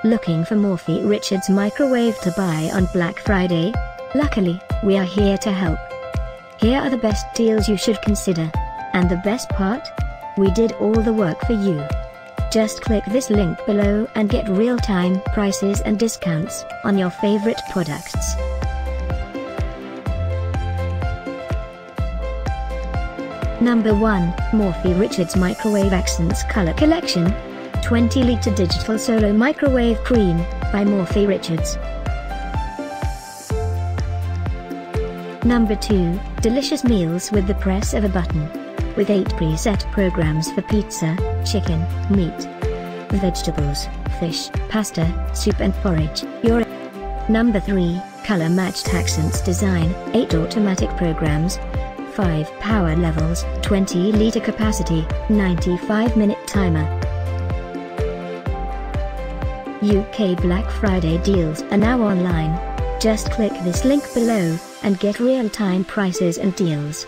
Looking for Morphy Richards microwave to buy on Black Friday? Luckily, we are here to help. Here are the best deals you should consider. And the best part? We did all the work for you. Just click this link below and get real-time prices and discounts on your favorite products. Number 1, Morphy Richards Microwave Accents Color Collection. 20-liter Digital Solo Microwave Cream, by Morphy Richards. Number 2, Delicious Meals with the press of a button. With 8 preset programs for pizza, chicken, meat, vegetables, fish, pasta, soup and porridge. Number 3, Color Matched Accents Design, 8 automatic programs, 5 power levels, 20-liter capacity, 95-minute timer. UK Black Friday deals are now online. Just click this link below and get real-time prices and deals.